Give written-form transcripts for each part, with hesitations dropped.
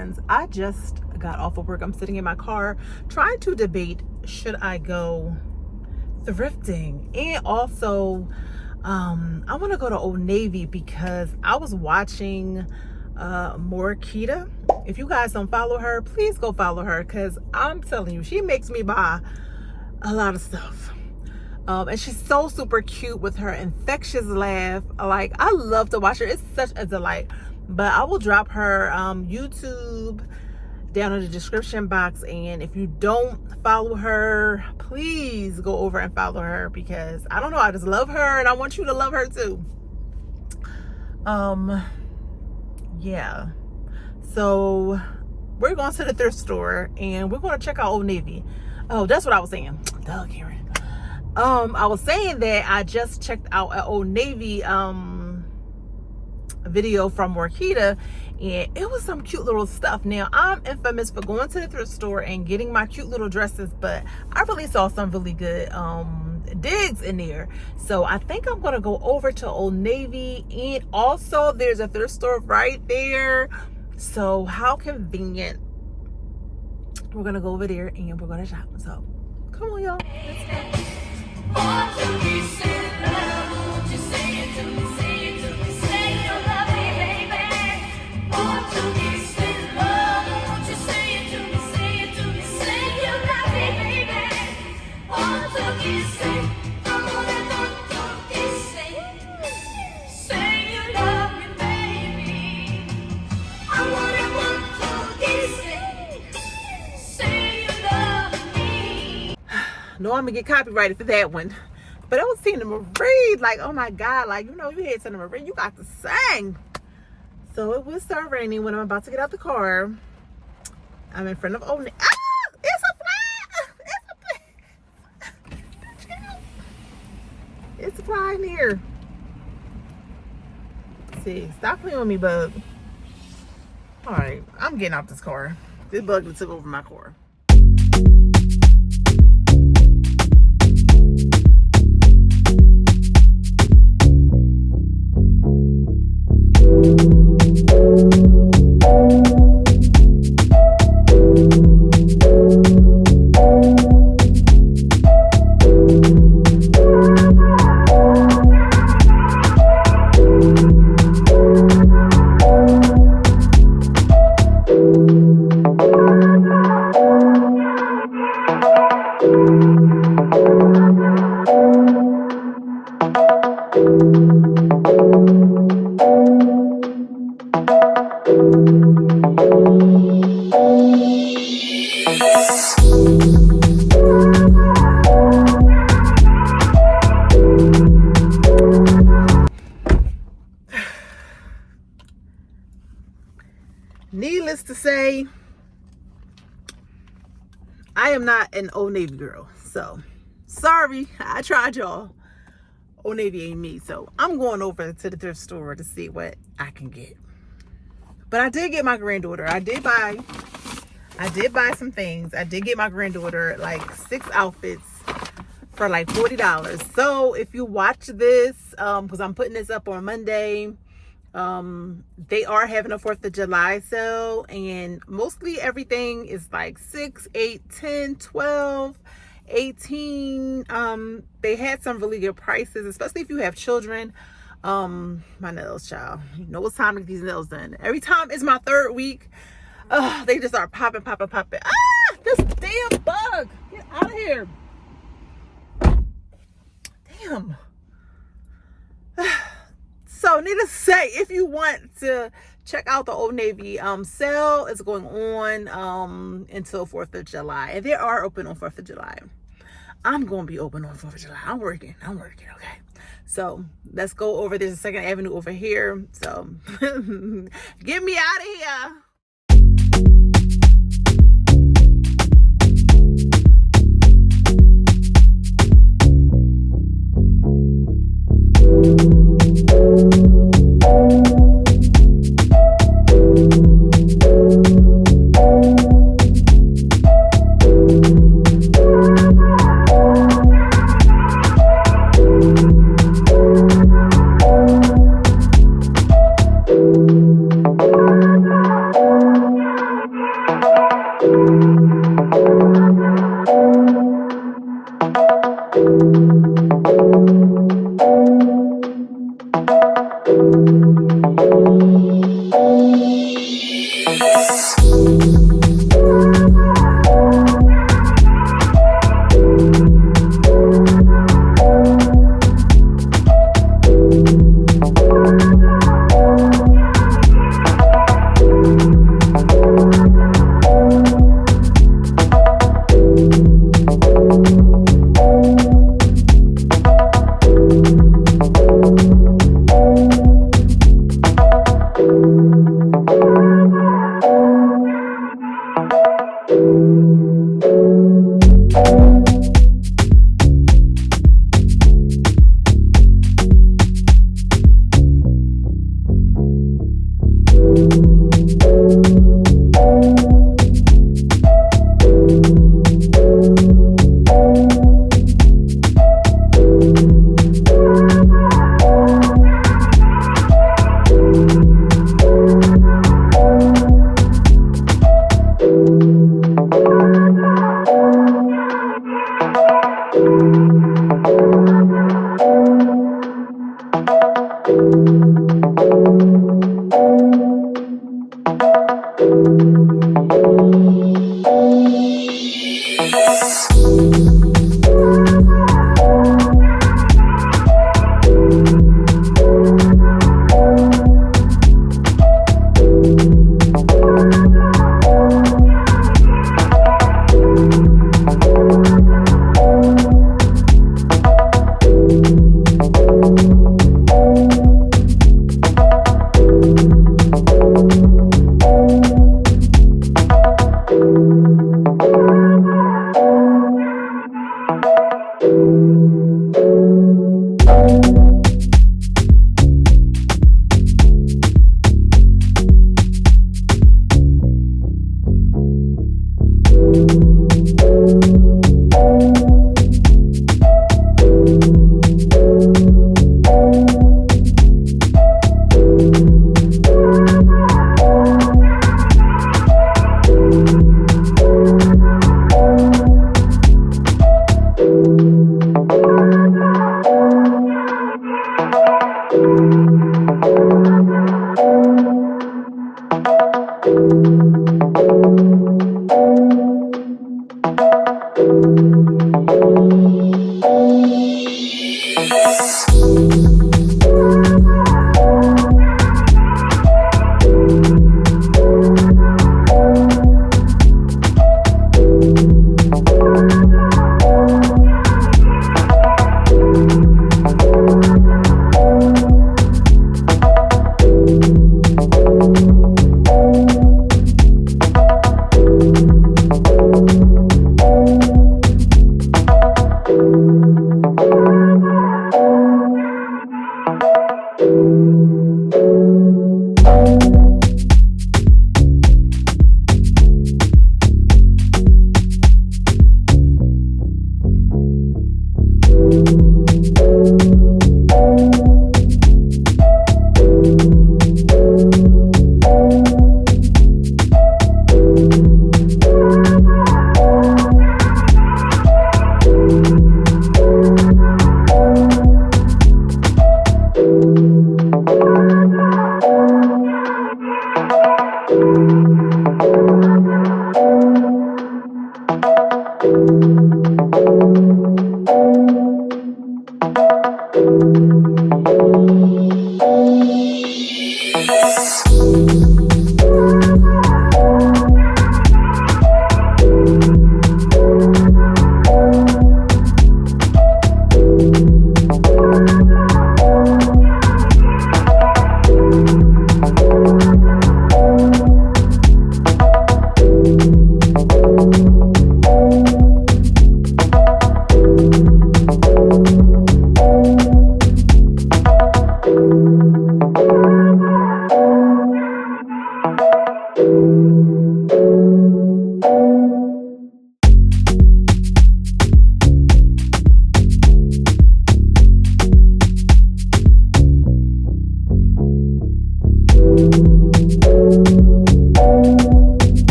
friends, I just got off of work. I'm sitting in my car trying to debate, should I go thrifting? And also I want to go to Old Navy because I was watching Morkita. If you guys don't follow her, please go follow her, because I'm telling you, she makes me buy a lot of stuff. And she's so super cute with her infectious laugh. Like, I love to watch her. It's such a delight. But I will drop her YouTube down in the description box, and if you don't follow her, please go over and follow her, because I don't know, I just love her and I want you to love her too. Yeah, so we're going to the thrift store and we're going to check out Old Navy. Oh, that's what I was saying. Duh, Karen. I was saying that I just checked out an Old Navy video from Morkita, and it was some cute little stuff. Now, I'm infamous for going to the thrift store and getting my cute little dresses, but I really saw some really good digs in there. So I think I'm gonna go over to Old Navy, and also there's a thrift store right there. So how convenient. We're gonna go over there and we're gonna shop. So come on, y'all. No, I'm gonna get copyrighted for that one. But I was seeing them read, like, oh my God, like, you know, you had Tina Marie, you got to sing. So it was start raining when I'm about to get out the car. I'm in front of Old Navy. Ah! It's a fly! It's a fly! It's a fly in here. See, stop playing with me, bug. All right, I'm getting out this car. This bug took over my car. Needless to say, I am not an Old Navy girl. So, sorry, I tried, y'all. Old Navy ain't me. So, I'm going over to the thrift store to see what I can get. But I did get my granddaughter. I did buy some things. I did get my granddaughter like 6 outfits for like $40. So, if you watch this, because I'm putting this up on Monday, they are having a 4th of July sale, and mostly everything is like 6, 8, 10, 12, 18. They had some really good prices, especially if you have children. My nails, child, you know it's time to get these nails done. Every time it's my 3rd week, they just start popping. This damn bug, get out of here. Damn. So, needless to say, if you want to check out the Old Navy sale, it's going on until 4th of July. And they are open on 4th of July. I'm going to be open on 4th of July. I'm working, okay? So, let's go over. There's a 2nd Avenue over here. So, get me out of here.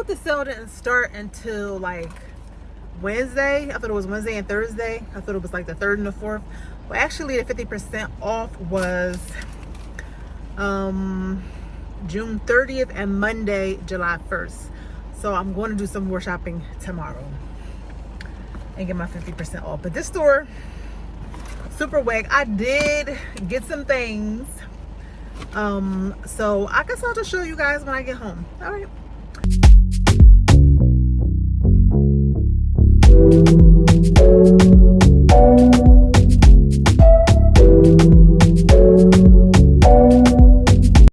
thought the sale didn't start until like Wednesday. I thought it was Wednesday and Thursday. I thought it was like the 3rd and the 4th. Well, actually the 50% off was June 30th and Monday, July 1st. So I'm going to do some more shopping tomorrow and get my 50% off. But this store, super wag. I did get some things. So I guess I'll just show you guys when I get home. All right.